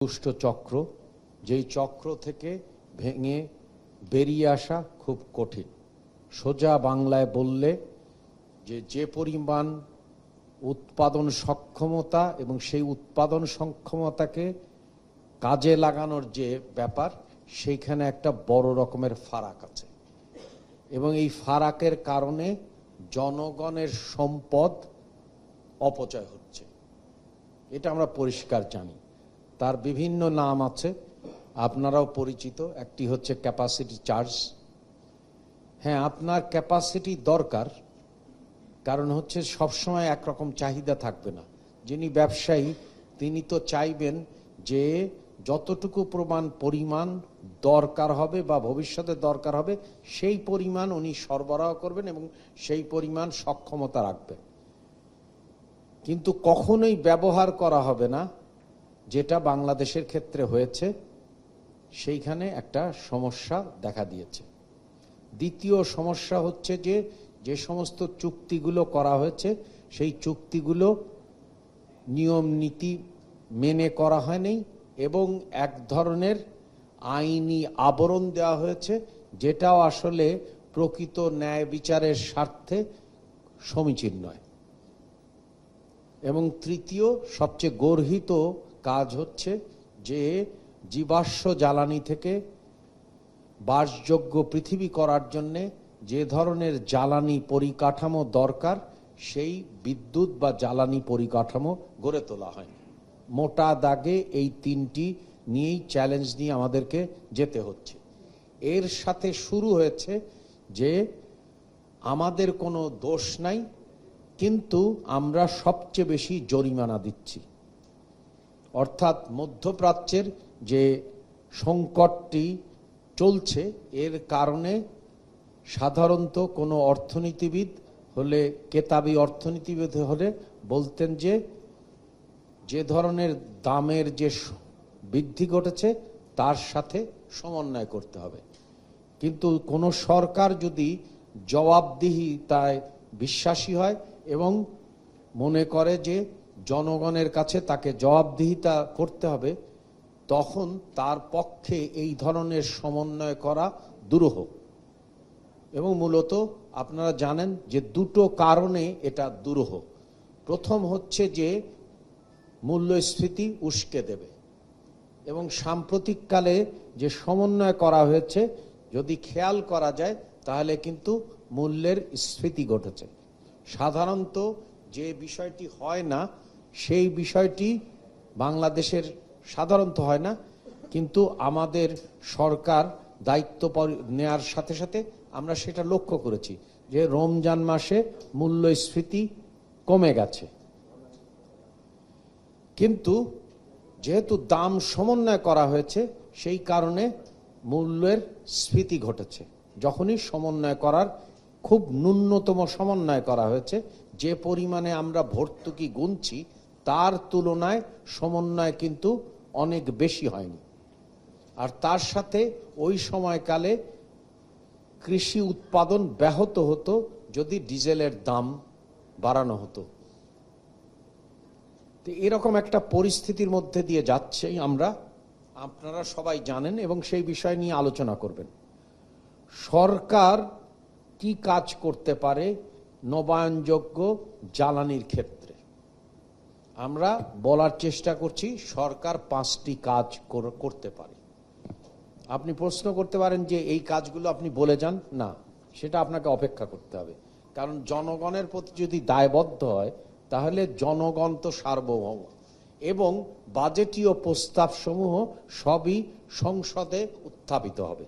দুষ্ট চক্র, যেই চক্র থেকে ভেঙে বেরিয়ে আসা খুব কঠিন। সোজা বাংলায় বললে যে পরিমাণ উৎপাদন সক্ষমতা এবং সেই উৎপাদন সক্ষমতাকে কাজে লাগানোর যে ব্যাপার, সেইখানে একটা বড় রকমের ফারাক আছে এবং এই ফারাকের কারণে জনগণের সম্পদ অপচয় হচ্ছে। এটা আমরা পরিষ্কার জানি। তার বিভিন্ন নাম আছে, আপনারাও পরিচিত। একটি হচ্ছে ক্যাপাসিটি চার্জ। হ্যাঁ, আপনার ক্যাপাসিটি দরকার, কারণ হচ্ছে সবসময় একরকম চাহিদা থাকবে না। যিনি ব্যবসায়ী তিনি তো চাইবেন যে যতটুকু পরিমাণ দরকার হবে বা ভবিষ্যতে দরকার হবে সেই পরিমাণ উনি সরবরাহ করবেন এবং সেই পরিমাণ সক্ষমতা রাখবেন। কিন্তু কখনোই ব্যবহার করা হবে না, যেটা বাংলাদেশের ক্ষেত্রে হয়েছে। সেইখানে একটা সমস্যা দেখা দিয়েছে। দ্বিতীয় সমস্যা হচ্ছে যে সমস্ত চুক্তিগুলো করা হয়েছে সেই চুক্তিগুলো নিয়ম নীতি মেনে করা হয়নি এবং এক ধরনের আইনি আবরণ দেওয়া হয়েছে, যেটাও আসলে প্রকৃত ন্যায় বিচারের স্বার্থে সমীচীন নয়। এবং তৃতীয় সবচেয়ে গর্হিত কাজ হচ্ছে যে জীবাশ্ম জ্বালানি থেকে বাসযোগ্য পৃথিবী করার জন্যে যে ধরনের জ্বালানি পরিকাঠামো দরকার, সেই বিদ্যুৎ বা জ্বালানি পরিকাঠামো গড়ে তোলা হয়। মোটা দাগে এই তিনটি নিয়েই চ্যালেঞ্জ নিয়ে আমাদেরকে যেতে হচ্ছে। এর সাথে শুরু হয়েছে যে আমাদের কোনো দোষ নাই, কিন্তু আমরা সবচেয়ে বেশি জরিমানা দিচ্ছি। অর্থাৎ মধ্যপ্রাচ্যের যে সংকটটি চলছে, এর কারণে সাধারণত কোনো অর্থনীতিবিদ হলে, কেতাবি অর্থনীতিবিদ হলে বলতেন যে ধরনের দামের যে বৃদ্ধি ঘটেছে তার সাথে সমন্বয় করতে হবে। কিন্তু কোনো সরকার যদি জবাবদিহিতায় বিশ্বাসী হয় এবং মনে করে যে জনগণের কাছে তাকে জবাবদিহিতা করতে হবে, তখন তার পক্ষে এই ধরনের সমন্বয় করা দুরূহ। এবং মূলত আপনারা জানেন যে দুটো কারণে এটা দুরূহ। প্রথম হচ্ছে যে মূল্যস্ফীতি উস্কে দেবে, এবং সাম্প্রতিককালে যে সমন্বয় করা হয়েছে যদি খেয়াল করা যায় তাহলে কিন্তু মূল্যের স্ফীতি ঘটেছে। সাধারণত যে বিষয়টি হয় না সেই বিষয়টি বাংলাদেশের সাধারণত হয় না, কিন্তু আমাদের সরকার দায়িত্ব নেয়ার সাথে সাথে আমরা সেটা লক্ষ্য করেছি যে রমজান মাসে মূল্যস্ফীতি কমে গেছে। কিন্তু যেহেতু দাম সমন্বয় করা হয়েছে সেই কারণে মূল্যের স্ফীতি ঘটেছে। যখনই সমন্বয় করার খুব ন্যূনতম সমন্বয় করা হয়েছে, যে পরিমাণে আমরা ভর্তুকি গুনছি তার তুলনায় সমন্বয় কিন্তু অনেক বেশি হয়নি। আর তার সাথে ওই সময়কালে কৃষি উৎপাদন ব্যাহত হতো যদি ডিজেলের দাম বাড়ানো হতো। তো এরকম একটা পরিস্থিতির মধ্যে দিয়ে যাচ্ছে আমরা, আপনারা সবাই জানেন এবং সেই বিষয় নিয়ে আলোচনা করবেন। সরকার কি কাজ করতে পারে নবায়নযোগ্য জ্বালানির ক্ষেত্রে? আমরা বলার চেষ্টা করছি সরকার 5টি কাজ করতে পারে। আপনি প্রশ্ন করতে পারেন যে এই কাজগুলো আপনি বলে যান। না, সেটা আপনাকে অপেক্ষা করতে হবে, কারণ জনগণের প্রতি যদি দায়বদ্ধ হয় তাহলে জনগণ তো সার্বভৌম এবং বাজেটীয় প্রস্তাব সমূহ সবই সংসদে উত্থাপিত হবে।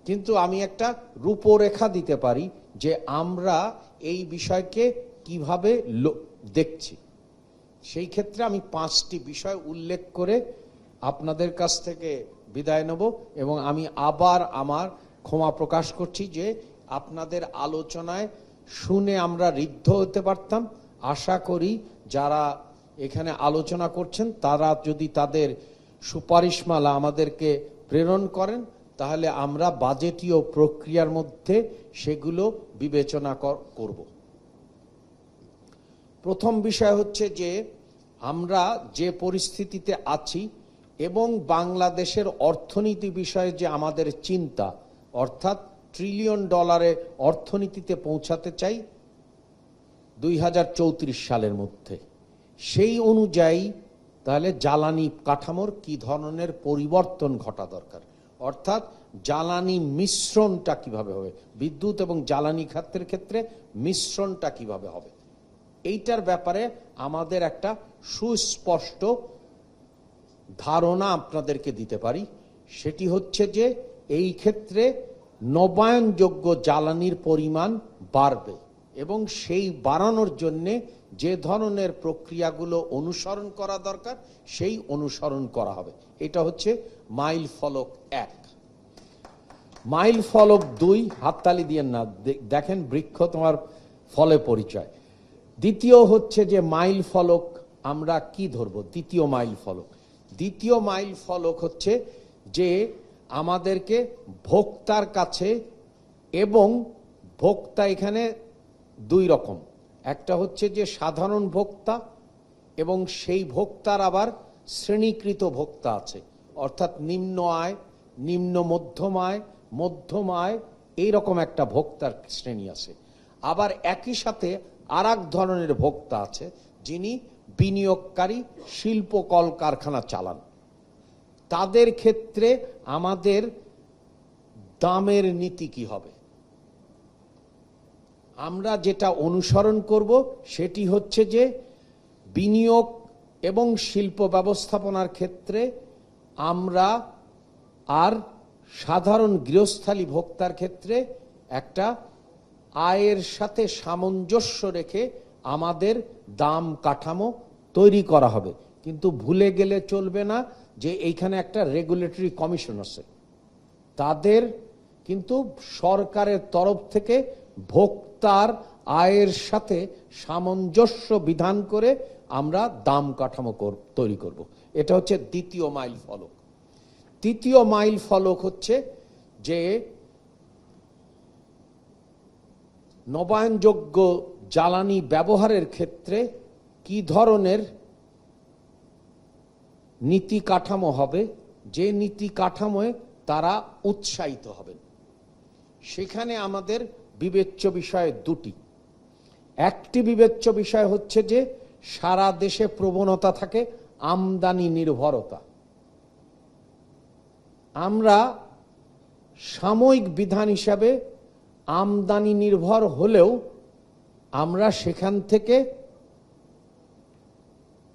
কিন্তু আমি একটা রূপরেখা দিতে পারি যে আমরা এই বিষয়কে কিভাবে দেখছি। সেই ক্ষেত্রে আমি 5টি বিষয় উল্লেখ করে আপনাদের কাছ থেকে বিদায় নেব এবং আমি আবার আমার ক্ষমা প্রকাশ করছি যে আপনাদের আলোচনায় শুনে আমরা ঋদ্ধ হতে পারতাম। আশা করি যারা এখানে আলোচনা করছেন তারা যদি তাদের সুপারিশমালা আমাদেরকে প্রেরণ করেন তাহলে আমরা বাজেটীয় প্রক্রিয়ার মধ্যে সেগুলো বিবেচনা করব। প্রথম বিষয় হচ্ছে যে আমরা যে পরিস্থিতিতে আছি এবং বাংলাদেশের অর্থনীতি বিষয়ে যে আমাদের চিন্তা, অর্থাৎ ট্রিলিয়ন ডলারে অর্থনীতিতে পৌঁছাতে চাই 2034 সালের মধ্যে, সেই অনুযায়ী তাহলে জ্বালানি কাঠামোর কি ধরনের পরিবর্তন ঘটা দরকার, অর্থাৎ জ্বালানি মিশ্রণটা কিভাবে হবে, বিদ্যুৎ এবং জ্বালানি খাতের ক্ষেত্রে মিশ্রণটা কিভাবে হবে, এইটার ব্যাপারে আমাদের একটা সুস্পষ্ট ধারণা আপনাদেরকে দিতে পারি। সেটি হচ্ছে যে এই ক্ষেত্রে নবায়নযোগ্য জ্বালানির পরিমাণ বাড়বে এবং সেই বাড়ানোর জন্যে যে ধরনের প্রক্রিয়াগুলো অনুসরণ করা দরকার সেই অনুসরণ করা হবে। এটা হচ্ছে মাইল ফলক 1। মাইল ফলক 2, হাততালি দিয়ে না, দেখেন বৃক্ষ তোমার ফলে পরিচয়। দ্বিতীয় হচ্ছে যে মাইল ফলক আমরা কি ধরবো, দ্বিতীয় মাইল ফলক। দ্বিতীয় মাইল ফলক হচ্ছে যে আমাদেরকে ভোক্তার কাছে, এবং ভোক্তা এখানে দুই রকম, একটা হচ্ছে যে সাধারণ ভোক্তা এবং সেই ভোক্তার আবার শ্রেণীকৃত ভোক্তা আছে, অর্থাৎ নিম্ন আয়, নিম্ন মধ্যম আয়, মধ্যম আয়, এইরকম একটা ভোক্তার শ্রেণী আছে। আবার একই সাথে আর এক ধরনের ভোক্তা আছে যিনি বিনিয়োগকারী, শিল্প কলকারখানা চালান। তাদের ক্ষেত্রে আমাদের দামের নীতি কি হবে? আমরা যেটা অনুসরণ করব সেটি হচ্ছে যে বিনিয়োগ এবং শিল্প ব্যবস্থাপনার ক্ষেত্রে আমরা আর সাধারণ গৃহস্থালী ভোক্তার ক্ষেত্রে একটা আয়ের সাথে সামঞ্জস্য রেখে আমাদের দাম কাঠামো তৈরি করা হবে। কিন্তু ভুলে গেলে চলবে না যে এইখানে একটা রেগুলেটরি কমিশন আছে, তাদের কিন্তু সরকারের তরফ থেকে ভোক্তার আয়ের সাথে সামঞ্জস্য বিধান করে আমরা দাম কাঠামো তৈরি করব। এটা হচ্ছে দ্বিতীয় মাইল ফলক। তৃতীয় মাইল ফলক হচ্ছে যে নবায়নযোগ্য জ্বালানি ব্যবহারের ক্ষেত্রে কি ধরনের নীতি কাঠামো হবে, যে নীতি কাঠামোয় তারা উৎসাহিত হবেন। সেখানে আমাদের বিবেচ্য বিষয় দুটি। একটি বিবেচ্য বিষয় হচ্ছে যে সারা দেশে প্রবণতা থাকে আমদানি নির্ভরতা। আমরা সাময়িক বিধান হিসাবে আমদানি নির্ভর হলেও আমরা সেখান থেকে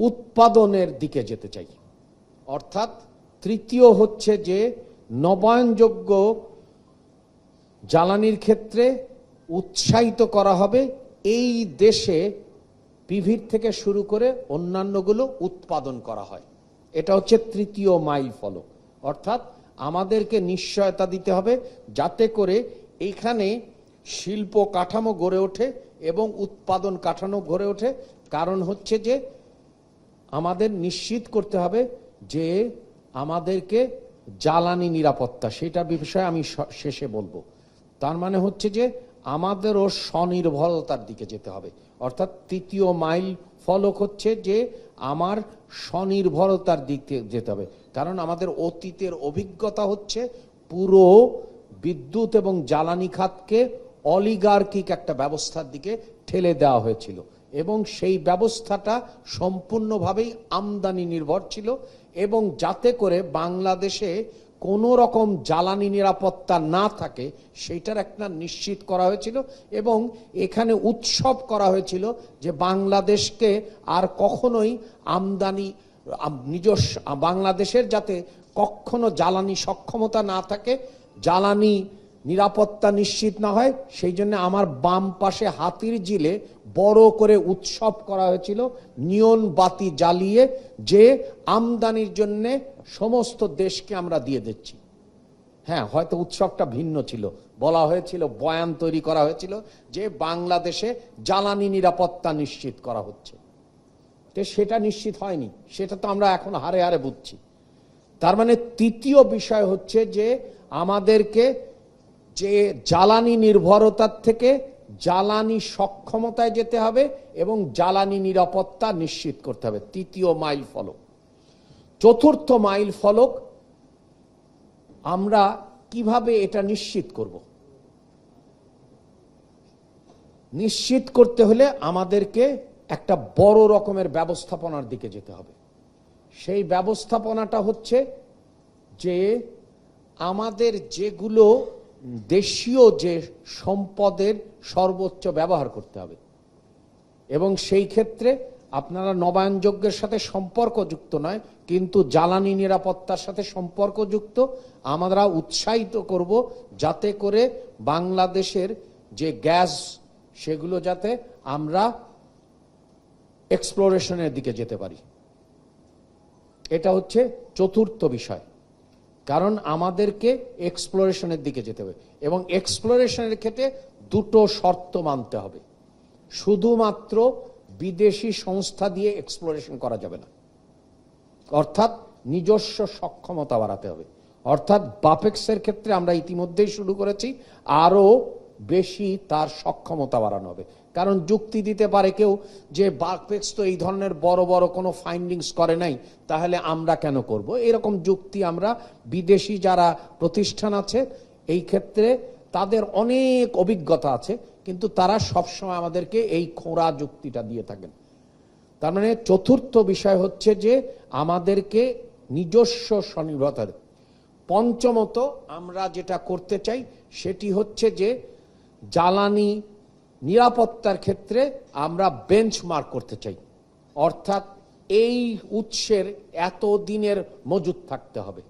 উৎপাদনের দিকে যেতে চাই। অর্থাৎ তৃতীয় হচ্ছে যে নবায়নযোগ্য জ্বালানির ক্ষেত্রে উৎসাহিত করা হবে এই দেশে পিভির থেকে শুরু করে অন্যান্যগুলো উৎপাদন করা হয়। এটা হচ্ছে তৃতীয় মাইল ফলক। অর্থাৎ আমাদেরকে নিশ্চয়তা দিতে হবে যাতে করে এইখানে শিল্প কাঠামো গড়ে ওঠে এবং উৎপাদন কাঠামো গড়ে ওঠে। কারণ হচ্ছে যে আমাদের নিশ্চিত করতে হবে যে আমাদেরকে জ্বালানি নিরাপত্তা, সেটার বিষয়ে আমি শেষে বলবো। তার মানে হচ্ছে যে আমাদেরও স্বনির্ভরতার দিকে যেতে হবে। অর্থাৎ তৃতীয় মাইল ফলক হচ্ছে যে আমার স্বনির্ভরতার দিকে যেতে হবে। কারণ আমাদের অতীতের অভিজ্ঞতা হচ্ছে পুরো বিদ্যুৎ এবং জ্বালানি খাতকে অলিগার্কিক একটা ব্যবস্থার দিকে ঠেলে দেওয়া হয়েছিল এবং সেই ব্যবস্থাটা সম্পূর্ণভাবেই আমদানি নির্ভর ছিল, এবং যাতে করে বাংলাদেশে কোনো রকম জ্বালানি নিরাপত্তা না থাকে সেইটার একটা নিশ্চিত করা হয়েছিল। এবং এখানে উৎসব করা হয়েছিল যে বাংলাদেশকে আর কখনোই আমদানি নিজস্ব, বাংলাদেশের যাতে কখনো জ্বালানি সক্ষমতা না থাকে, জ্বালানি নিরাপত্তা নিশ্চিত না হয়, সেই জন্য আমার বাম পাশে হাতির ঝিলে বড় করে উৎসব করা হয়েছিল নিয়ন বাতি জ্বালিয়ে, যে আমদানির জন্য সমস্ত দেশকে আমরা দিয়ে দিচ্ছি। হ্যাঁ, হয়তো উৎসবটা ভিন্ন ছিল, বলা হয়েছিল, বয়ান তৈরি করা হয়েছিল যে বাংলাদেশে জ্বালানি নিরাপত্তা নিশ্চিত করা হচ্ছে। তো সেটা নিশ্চিত হয়নি, সেটা তো আমরা এখন হারে হারে বুঝছি। তার মানে তৃতীয় বিষয় হচ্ছে যে আমাদেরকে যে জ্বালানি নির্ভরতার থেকে জ্বালানি সক্ষমতায় যেতে হবে এবং জ্বালানি নিরাপত্তা নিশ্চিত করতে হবে। তৃতীয় মাইল ফলক। চতুর্থ মাইল ফলক, আমরা কিভাবে এটা নিশ্চিত করব? নিশ্চিত করতে হলে আমাদেরকে একটা বড় রকমের ব্যবস্থাপনার দিকে যেতে হবে। সেই ব্যবস্থাপনাটা হচ্ছে যে আমাদের যেগুলো দেশীয় যে সম্পদের সর্বোচ্চ ব্যবহার করতে হবে, এবং সেই ক্ষেত্রে আপনারা নবায়নযোগ্যের সাথে সম্পর্কযুক্ত নয়, কিন্তু জ্বালানি নিরাপত্তার সাথে সম্পর্কযুক্ত। আমরা উৎসাহিত করব যাতে করে বাংলাদেশের যে গ্যাস, সেগুলো যাতে আমরা এক্সপ্লোরেশনের দিকে যেতে পারি। এটা হচ্ছে চতুর্থ বিষয়। কারণ আমাদেরকে এক্সপ্লোরেশনের দিকে যেতে হবে, এবং এক্সপ্লোরেশনের ক্ষেত্রে দুটো শর্ত মানতে হবে। শুধুমাত্র বিদেশি সংস্থা দিয়ে এক্সপ্লোরেশন করা যাবে না, অর্থাৎ নিজস্ব সক্ষমতা বাড়াতে হবে। অর্থাৎ বাপেক্সের ক্ষেত্রে আমরা ইতিমধ্যেই শুরু করেছি, আরো বেশি তার সক্ষমতা বাড়ানো হবে। কারণ যুক্তি দিতে পারে কেউ যে বাপেক্স তো এই ধরনের বড় বড় কোনো ফাইন্ডিংস করে নাই, তাহলে আমরা কেন করব? এরকম যুক্তি আমরা, বিদেশি যারা প্রতিষ্ঠান আছে এই ক্ষেত্রে তাদের অনেক অভিজ্ঞতা আছে, কিন্তু তারা সবসময় আমাদেরকে এই খোঁড়া যুক্তিটা দিয়ে থাকেন। তার মানে চতুর্থ বিষয় হচ্ছে যে আমাদেরকে নিজস্ব স্বনির্ভরতা। পঞ্চমত আমরা যেটা করতে চাই সেটি হচ্ছে যে জ্বালানি নিরাপত্তার ক্ষেত্রে আমরা বেঞ্চমার্ক করতে চাই। অর্থাৎ এই উৎসের এত দিনের মজুদ থাকতে হবে।